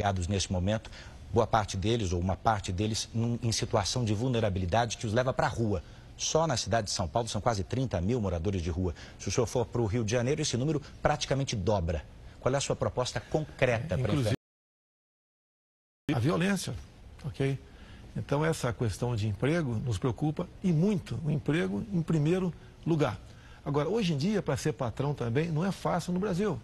desempregados neste momento, boa parte deles, ou uma parte deles, em situação de vulnerabilidade que os leva para a rua. Só na cidade de São Paulo são quase 30 mil moradores de rua. Se o senhor for para o Rio de Janeiro, esse número praticamente dobra. Qual é a sua proposta concreta para enfrentar a violência, ok? Então, essa questão de emprego nos preocupa e muito. O emprego em primeiro lugar. Agora, hoje em dia, para ser patrão também, não é fácil no Brasil.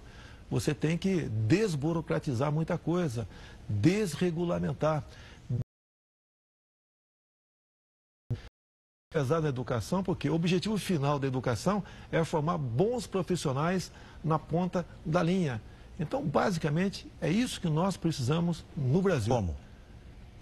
Você tem que desburocratizar muita coisa, desregulamentar. Pesar na educação, porque o objetivo final da educação é formar bons profissionais na ponta da linha. Então, basicamente, é isso que nós precisamos no Brasil. Como?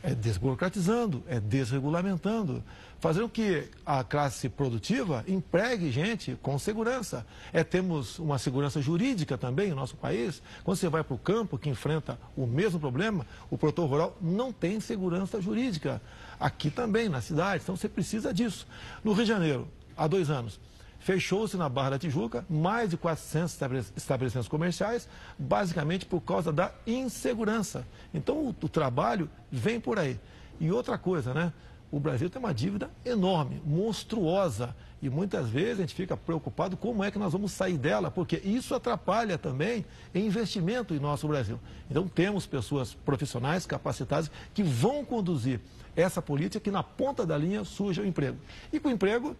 É desburocratizando, é desregulamentando, fazendo que a classe produtiva empregue gente com segurança. Temos uma segurança jurídica também no nosso país. Quando você vai para o campo, que enfrenta o mesmo problema, o produtor rural não tem segurança jurídica. Aqui também, na cidade, então você precisa disso. No Rio de Janeiro, há 2 anos, fechou-se na Barra da Tijuca mais de 400 estabelecimentos comerciais, basicamente por causa da insegurança. Então, o trabalho vem por aí. E outra coisa, né? O Brasil tem uma dívida enorme, monstruosa. E muitas vezes a gente fica preocupado como é que nós vamos sair dela, porque isso atrapalha também em investimento em nosso Brasil. Então, temos pessoas profissionais, capacitadas, que vão conduzir essa política que na ponta da linha surja o emprego. E com o emprego,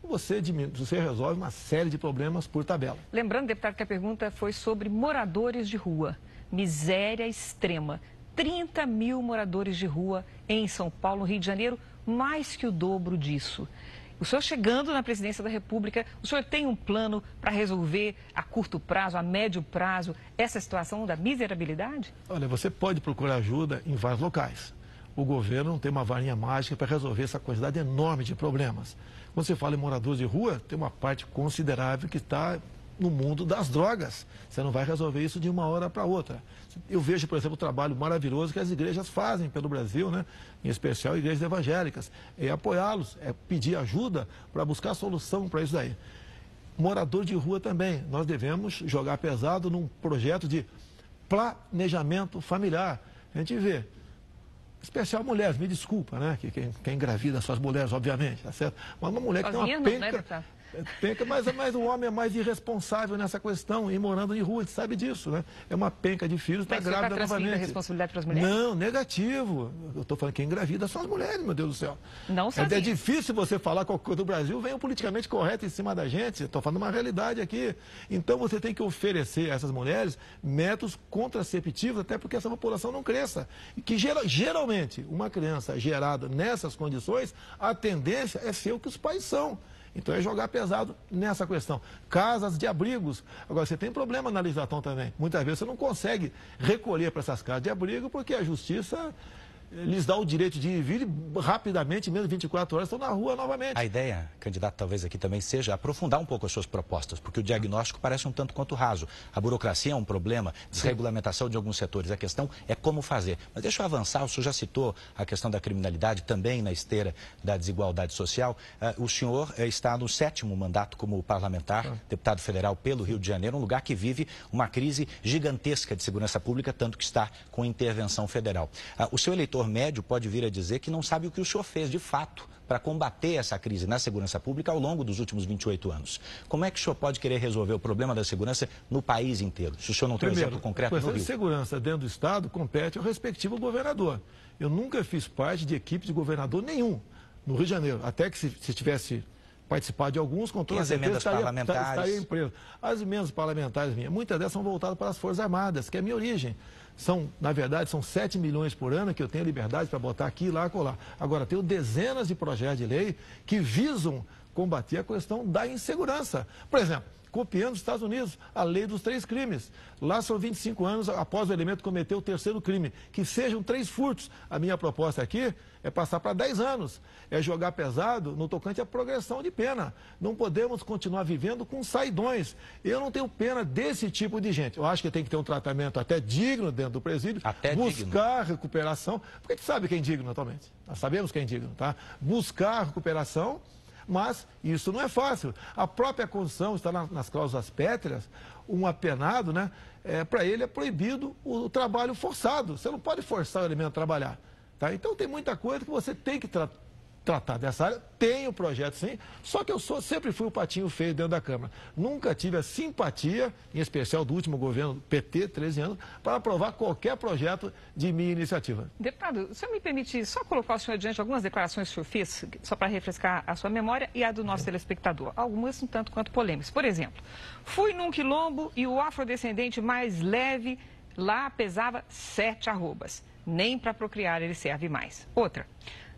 você resolve uma série de problemas por tabela. Lembrando, deputado, que a pergunta foi sobre moradores de rua. Miséria extrema. 30 mil moradores de rua em São Paulo, Rio de Janeiro, mais que o dobro disso. O senhor chegando na presidência da República, o senhor tem um plano para resolver a curto prazo, a médio prazo, essa situação da miserabilidade? Olha, você pode procurar ajuda em vários locais. O governo não tem uma varinha mágica para resolver essa quantidade enorme de problemas. Quando você fala em moradores de rua, tem uma parte considerável que está no mundo das drogas. Você não vai resolver isso de uma hora para outra. Eu vejo, por exemplo, o trabalho maravilhoso que as igrejas fazem pelo Brasil, né? Em especial igrejas evangélicas. É apoiá-los, é pedir ajuda para buscar solução para isso daí. Morador de rua também. Nós devemos jogar pesado num projeto de planejamento familiar. A gente vê. Especial mulheres, me desculpa, né? Quem engravida são as mulheres, obviamente, tá certo? Mas uma mulher que tem uma penca, mas o homem é mais irresponsável nessa questão, e morando em rua, a gente sabe disso, né? É uma penca de filhos, está grávida novamente. A responsabilidade para as mulheres? Não, negativo. Eu estou falando que quem engravida são as mulheres, meu Deus do céu. Não é difícil você falar qualquer coisa do Brasil, vem o politicamente correto em cima da gente. Estou falando uma realidade aqui. Então você tem que oferecer a essas mulheres métodos contraceptivos, até porque essa população não cresça. E que geralmente, uma criança gerada nessas condições, a tendência é ser o que os pais são. Então é jogar pesado nessa questão. Casas de abrigos. Agora, você tem problema na legislação também. Muitas vezes você não consegue recolher para essas casas de abrigo porque a justiça lhes dá o direito de ir e vir rapidamente, menos de 24 horas, estão na rua novamente. A ideia, candidato, talvez aqui também seja aprofundar um pouco as suas propostas, porque o diagnóstico parece um tanto quanto raso. A burocracia é um problema, desregulamentação de alguns setores. A questão é como fazer. Mas deixa eu avançar, o senhor já citou a questão da criminalidade, também na esteira da desigualdade social. O senhor está no 7º mandato como parlamentar, deputado federal pelo Rio de Janeiro, um lugar que vive uma crise gigantesca de segurança pública, tanto que está com intervenção federal. O seu eleitor médio pode vir a dizer que não sabe o que o senhor fez de fato para combater essa crise na segurança pública ao longo dos últimos 28 anos. Como é que o senhor pode querer resolver o problema da segurança no país inteiro, se o senhor não tem um exemplo concreto no Rio? A questão de segurança dentro do Estado compete ao respectivo governador. Eu nunca fiz parte de equipe de governador nenhum no Rio de Janeiro, até que se tivesse participado de alguns, com toda certeza estaria em preso. As emendas parlamentares minhas, muitas delas são voltadas para as Forças Armadas, que é a minha origem. Na verdade, são 7 milhões por ano que eu tenho liberdade para botar aqui, lá, colar. Agora, tenho dezenas de projetos de lei que visam combater a questão da insegurança. Por exemplo, copiando os Estados Unidos, a lei dos 3 crimes. Lá são 25 anos após o elemento cometer o 3º crime. Que sejam 3 furtos. A minha proposta aqui é passar para 10 anos. É jogar pesado no tocante à progressão de pena. Não podemos continuar vivendo com saidões. Eu não tenho pena desse tipo de gente. Eu acho que tem que ter um tratamento até digno dentro do presídio. Até buscar recuperação. Porque a gente sabe quem é digno atualmente. Nós sabemos quem é digno, tá? Buscar recuperação. Mas isso não é fácil. A própria Constituição está nas cláusulas pétreas, um apenado, né, para ele é proibido o trabalho forçado. Você não pode forçar o elemento a trabalhar. Tá? Então tem muita coisa que você tem que tratar dessa área. Tem o projeto, sim, só que eu sempre fui o patinho feio dentro da Câmara. Nunca tive a simpatia, em especial do último governo PT, 13 anos, para aprovar qualquer projeto de minha iniciativa. Deputado, o senhor me permite só colocar o senhor diante de algumas declarações que o senhor fez, só para refrescar a sua memória e a do nosso telespectador. Algumas um tanto quanto polêmicas. Por exemplo, fui num quilombo e o afrodescendente mais leve lá pesava 7 arrobas. Nem para procriar ele serve mais. Outra.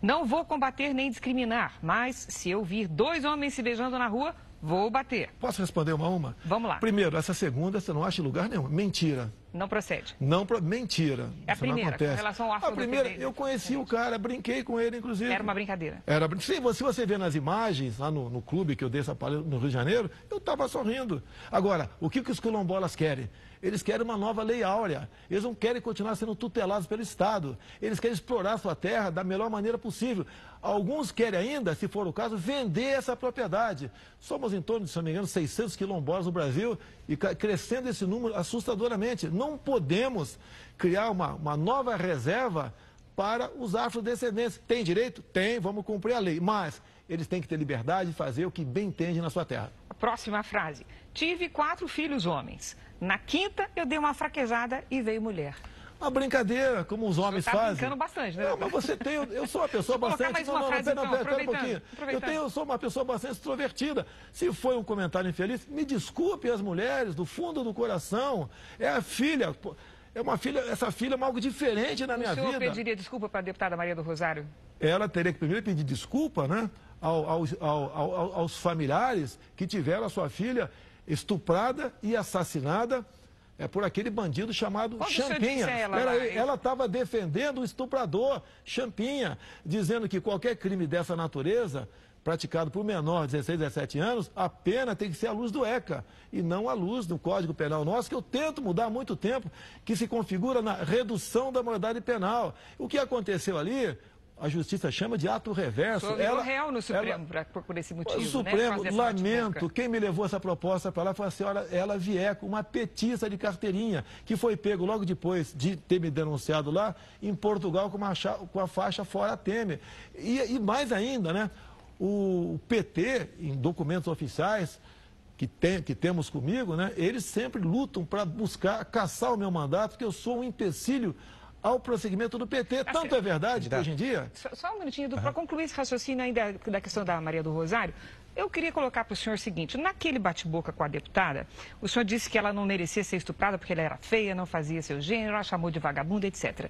Não vou combater nem discriminar, mas se eu vir 2 homens se beijando na rua, vou bater. Posso responder uma? Vamos lá. Primeiro, essa segunda você não acha em lugar nenhum. Mentira. Não procede. Mentira. É a primeira, não acontece. com relação ao A primeira, eu conheci o cara, brinquei com ele, inclusive. Era uma brincadeira. Sim, se você vê nas imagens, lá no clube que eu dei essa palestra no Rio de Janeiro, eu estava sorrindo. Agora, o que os quilombolas querem? Eles querem uma nova lei áurea. Eles não querem continuar sendo tutelados pelo Estado. Eles querem explorar sua terra da melhor maneira possível. Alguns querem ainda, se for o caso, vender essa propriedade. Somos em torno de, se não me engano, 600 quilombolas no Brasil e crescendo esse número assustadoramente. Não podemos criar uma nova reserva para os afrodescendentes. Tem direito? Tem, vamos cumprir a lei. Mas eles têm que ter liberdade de fazer o que bem entende na sua terra. A próxima frase. Tive 4 filhos homens. Na 5ª, eu dei uma fraquejada e veio mulher. Uma brincadeira, como os homens fazem. Está brincando bastante, né? Não, mas você tem... Eu sou uma pessoa bastante... Mais uma frase, pera um pouquinho. Eu sou uma pessoa bastante extrovertida. Se foi um comentário infeliz, me desculpe as mulheres, do fundo do coração. É a filha... essa filha é algo diferente na minha vida. O senhor pediria desculpa para a deputada Maria do Rosário? Ela teria que primeiro pedir desculpa, né, aos familiares que tiveram a sua filha estuprada e assassinada por aquele bandido chamado Champinha. Ela estava defendendo o estuprador, Champinha, dizendo que qualquer crime dessa natureza, praticado por menor de 16, 17 anos, a pena tem que ser à luz do ECA e não à luz do Código Penal nosso, que eu tento mudar há muito tempo, que se configura na redução da maioridade penal. O que aconteceu ali, a Justiça chama de ato reverso. Ela real no Supremo por esse motivo. O Supremo, né? Lamento, quem me levou essa proposta para lá foi a senhora Ela Vieco, uma petista de carteirinha, que foi pego logo depois de ter me denunciado lá, em Portugal, com a faixa fora Temer. E mais ainda, né? O PT, em documentos oficiais que temos comigo, né? Eles sempre lutam para buscar caçar o meu mandato, porque eu sou um empecilho ao prosseguimento do PT. Tanto é verdade que hoje em dia... Só um minutinho, para concluir esse raciocínio ainda da questão da Maria do Rosário, eu queria colocar para o senhor o seguinte, naquele bate-boca com a deputada, o senhor disse que ela não merecia ser estuprada porque ela era feia, não fazia seu gênero, ela chamou de vagabunda, etc.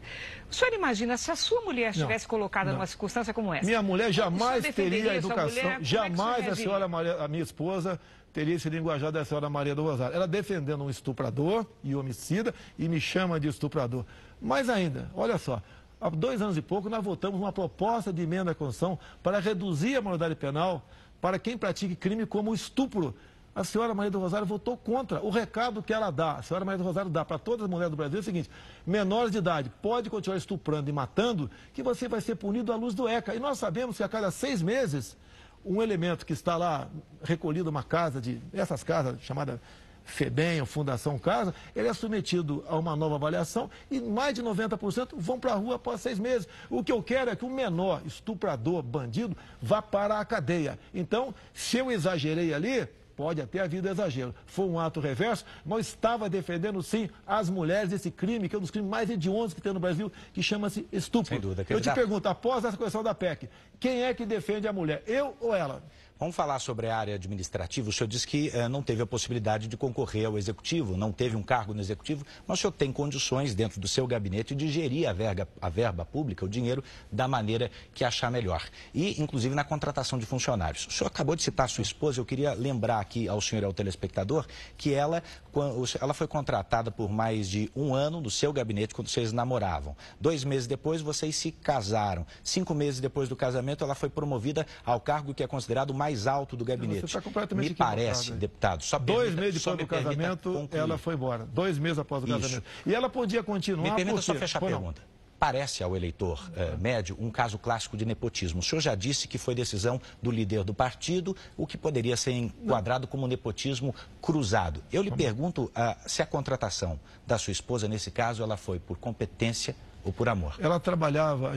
O senhor imagina se a sua mulher estivesse colocada numa circunstância como essa? Minha mulher jamais teria a educação, jamais a senhora Maria, a minha esposa, teria esse linguajar da senhora Maria do Rosário. Ela defendendo um estuprador e homicida e me chama de estuprador. Mais ainda, olha só, há 2 anos e pouco nós votamos uma proposta de emenda à Constituição para reduzir a maioridade penal para quem pratique crime como o estupro. A senhora Maria do Rosário votou contra. O recado que ela dá, a senhora Maria do Rosário dá para todas as mulheres do Brasil é o seguinte: menores de idade, pode continuar estuprando e matando, que você vai ser punido à luz do ECA. E nós sabemos que a cada 6 meses, um elemento que está lá recolhido numa casa, essas casas chamadas FEBEM, ou Fundação Casa, ele é submetido a uma nova avaliação e mais de 90% vão para a rua após 6 meses. O que eu quero é que o menor estuprador, bandido, vá para a cadeia. Então, se eu exagerei ali, pode até haver exagero. Foi um ato reverso, mas estava defendendo, sim, as mulheres desse crime, que é um dos crimes mais hediondos que tem no Brasil, que chama-se estupro. Sem dúvida. Eu te pergunto, após essa correção da PEC, quem é que defende a mulher, eu ou ela? Vamos falar sobre a área administrativa. O senhor disse que não teve a possibilidade de concorrer ao Executivo, não teve um cargo no Executivo, mas o senhor tem condições dentro do seu gabinete de gerir a verba pública, o dinheiro, da maneira que achar melhor. E, inclusive, na contratação de funcionários. O senhor acabou de citar sua esposa, eu queria lembrar aqui ao senhor e ao telespectador que ela foi contratada por mais de 1 ano no seu gabinete quando vocês namoravam. 2 meses depois, vocês se casaram. 5 meses depois do casamento, ela foi promovida ao cargo que é considerado mais alto do gabinete. Você está completamente equivocado. Me parece, deputado, só 2 meses depois do casamento, ela foi embora. 2 meses após o casamento. E ela podia continuar... Me permita só fechar a pergunta. parece ao eleitor médio um caso clássico de nepotismo. O senhor já disse que foi decisão do líder do partido, o que poderia ser enquadrado como nepotismo cruzado. Eu lhe pergunto se a contratação da sua esposa, nesse caso, ela foi por competência ou por amor. Ela trabalhava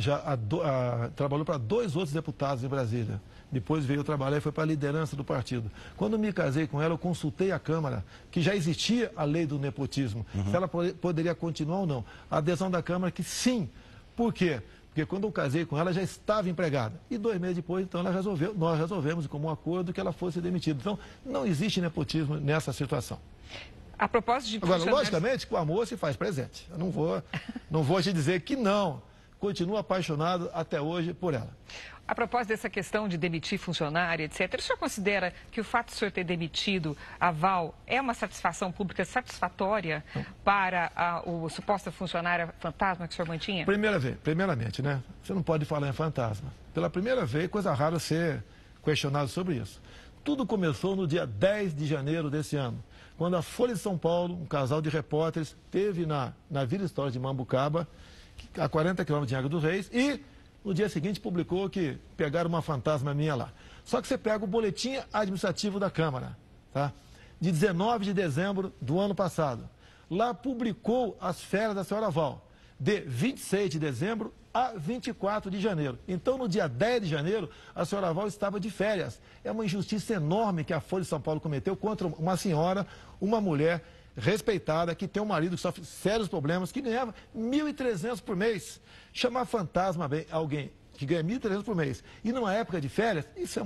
trabalhou para 2 outros deputados em Brasília. Depois veio trabalhar e foi para a liderança do partido. Quando me casei com ela, eu consultei a Câmara, que já existia a lei do nepotismo, se ela poderia continuar ou não. A adesão da Câmara que sim. Por quê? Porque quando eu casei com ela, já estava empregada. E 2 meses depois, então, nós resolvemos, como um acordo, que ela fosse demitida. Então, não existe nepotismo nessa situação. A propósito de Agora, logicamente, com o amor se faz presente. Eu não vou te dizer que não. Continuo apaixonado até hoje por ela. A propósito dessa questão de demitir funcionário, etc., o senhor considera que o fato de o senhor ter demitido a Val é uma satisfação pública satisfatória para a suposta funcionária fantasma que o senhor mantinha? Primeiramente, né? Você não pode falar em fantasma. Pela primeira vez, coisa rara ser questionado sobre isso. Tudo começou no dia 10 de janeiro desse ano, quando a Folha de São Paulo, um casal de repórteres, esteve na Vila Histórica de Mambucaba, a 40 quilômetros de Angra dos Reis, e no dia seguinte publicou que pegaram uma fantasma minha lá. Só que você pega o boletim administrativo da Câmara, tá? De 19 de dezembro do ano passado. Lá publicou as férias da senhora Val, de 26 de dezembro a 24 de janeiro. Então, no dia 10 de janeiro, a senhora Val estava de férias. É uma injustiça enorme que a Folha de São Paulo cometeu contra uma senhora, uma mulher respeitada, que tem um marido que sofre sérios problemas, que ganhava R$ 1.300 por mês. Chamar fantasma alguém que ganha R$ 1.300 por mês e numa época de férias, isso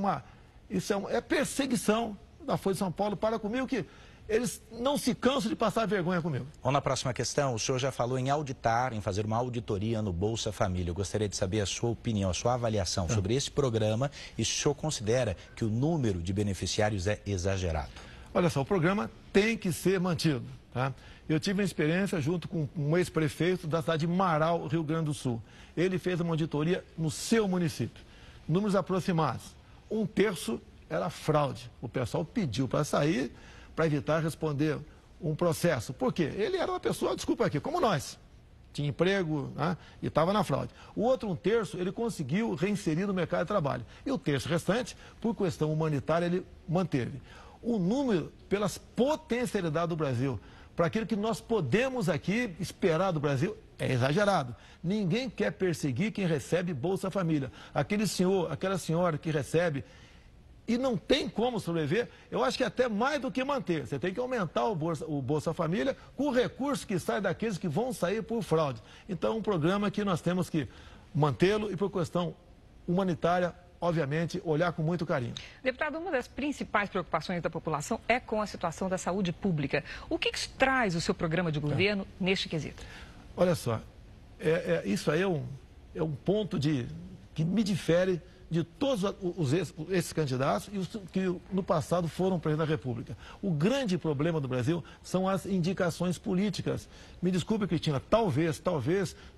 é perseguição da Folha de São Paulo para comigo, que eles não se cansam de passar vergonha comigo. Vamos na próxima questão. O senhor já falou em auditar, em fazer uma auditoria no Bolsa Família. Eu gostaria de saber a sua opinião, a sua avaliação sobre esse programa e se o senhor considera que o número de beneficiários é exagerado. Olha só, o programa tem que ser mantido, tá? Eu tive uma experiência junto com um ex-prefeito da cidade de Marau, Rio Grande do Sul. Ele fez uma auditoria no seu município. Números aproximados. 1/3 era fraude. O pessoal pediu para sair, para evitar responder um processo. Por quê? Ele era uma pessoa, desculpa aqui, como nós. Tinha emprego, né? E estava na fraude. O outro 1/3 ele conseguiu reinserir no mercado de trabalho. E o terço restante, por questão humanitária, ele manteve. O número, pelas potencialidades do Brasil, para aquilo que nós podemos aqui esperar do Brasil, é exagerado. Ninguém quer perseguir quem recebe Bolsa Família. Aquele senhor, aquela senhora que recebe e não tem como sobreviver, eu acho que até mais do que manter. Você tem que aumentar o Bolsa Família com o recurso que sai daqueles que vão sair por fraude. Então, é um programa que nós temos que mantê-lo e, por questão humanitária, obviamente, olhar com muito carinho. Deputado, uma das principais preocupações da população é com a situação da saúde pública. O que traz o seu programa de governo neste quesito? Olha só, isso aí é um ponto que me difere de todos esses candidatos e os que no passado foram presidente da República. O grande problema do Brasil são as indicações políticas. Me desculpe, Cristina, talvez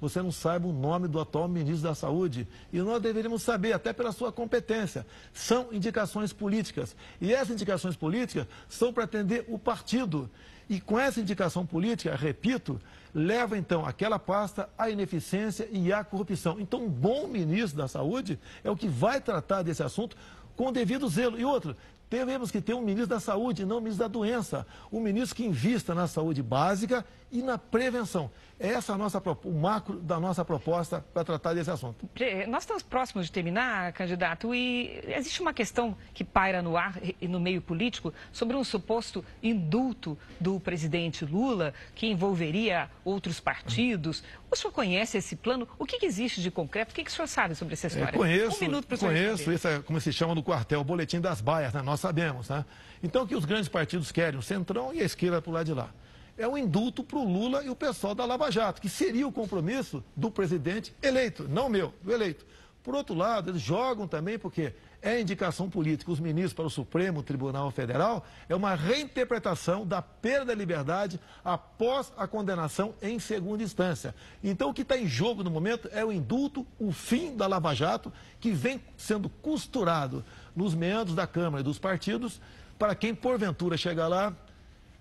você não saiba o nome do atual ministro da Saúde. E nós deveríamos saber, até pela sua competência. São indicações políticas. E essas indicações políticas são para atender o partido. E com essa indicação política, repito, leva então aquela pasta à ineficiência e à corrupção. Então, um bom ministro da Saúde é o que vai tratar desse assunto com o devido zelo. E outro, teremos que ter um ministro da Saúde, não um ministro da doença. Um ministro que invista na saúde básica e na prevenção. Essa é o macro da nossa proposta para tratar desse assunto. Nós estamos próximos de terminar, candidato, e existe uma questão que paira no ar e no meio político sobre um suposto indulto do presidente Lula, que envolveria outros partidos. O senhor conhece esse plano? O que existe de concreto? O que o senhor sabe sobre essa história? Conheço, isso é como se chama no quartel, o boletim das baias, né? Nós sabemos, né? Então, o que os grandes partidos querem, o Centrão e a esquerda para o lado de lá, é um indulto para o Lula e o pessoal da Lava Jato, que seria o compromisso do presidente eleito, não meu, do eleito. Por outro lado, eles jogam também, porque é indicação política, os ministros para o Supremo Tribunal Federal, é uma reinterpretação da perda da liberdade após a condenação em segunda instância. Então, o que está em jogo no momento é o indulto, o fim da Lava Jato, que vem sendo costurado nos meandros da Câmara e dos partidos, para quem porventura chegar lá,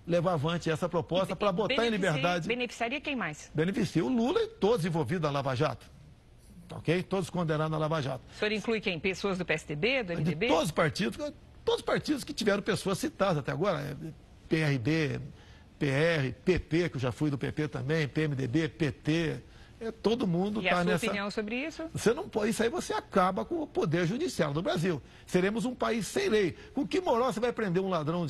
levar avante essa proposta para botar em liberdade. Beneficiaria quem mais? Beneficia o Lula e todos envolvidos na Lava Jato. Ok? Todos condenados na Lava Jato. O senhor inclui quem? Pessoas do PSDB, do MDB? De todos os partidos que tiveram pessoas citadas até agora. PRB, PR, PP, que eu já fui do PP também, PMDB, PT. Todo mundo está nessa... E a sua opinião sobre isso? Você não pode, isso aí você acaba com o poder judiciário do Brasil. Seremos um país sem lei. Com que moral você vai prender um ladrão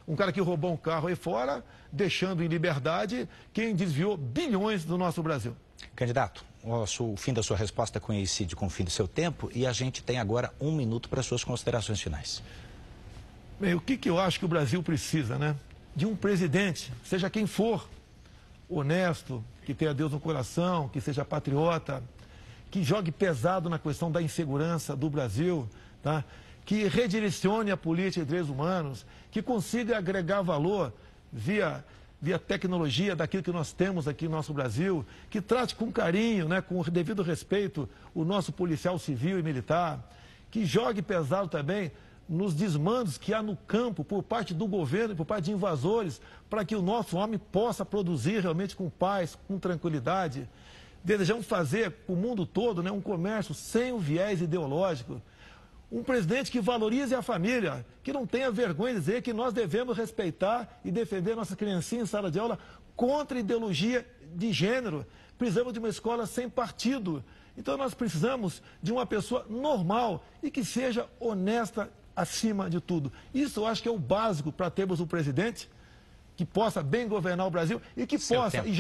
um cara que roubou um carro aí fora, deixando em liberdade quem desviou bilhões do nosso Brasil? Candidato, o fim da sua resposta coincide com o fim do seu tempo e a gente tem agora 1 minuto para suas considerações finais. Bem, o que eu acho que o Brasil precisa, né? De um presidente, seja quem for, honesto, que tenha Deus no coração, que seja patriota, que jogue pesado na questão da insegurança do Brasil, tá? Que redirecione a política de direitos humanos, que consiga agregar valor via tecnologia daquilo que nós temos aqui no nosso Brasil, que trate com carinho, né, com o devido respeito, o nosso policial civil e militar, que jogue pesado também nos desmandos que há no campo por parte do governo e por parte de invasores, para que o nosso homem possa produzir realmente com paz, com tranquilidade. Desejamos fazer para o mundo todo, né, um comércio sem o viés ideológico. Um presidente que valorize a família, que não tenha vergonha de dizer que nós devemos respeitar e defender nossas criancinhas em sala de aula contra a ideologia de gênero. Precisamos de uma escola sem partido. Então nós precisamos de uma pessoa normal e que seja honesta acima de tudo. Isso eu acho que é o básico para termos um presidente que possa bem governar o Brasil e que possa, em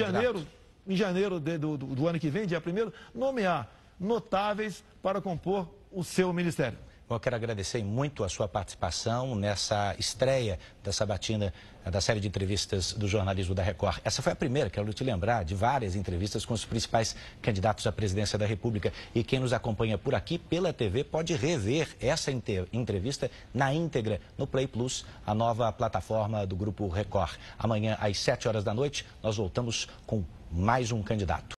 janeiro do ano que vem, dia 1º, nomear notáveis para compor o seu ministério. Eu quero agradecer muito a sua participação nessa estreia da sabatina da série de entrevistas do jornalismo da Record. Essa foi a primeira, quero te lembrar, de várias entrevistas com os principais candidatos à presidência da República. E quem nos acompanha por aqui, pela TV, pode rever essa entrevista na íntegra no Play Plus, a nova plataforma do Grupo Record. Amanhã, às 7 horas da noite, nós voltamos com mais um candidato.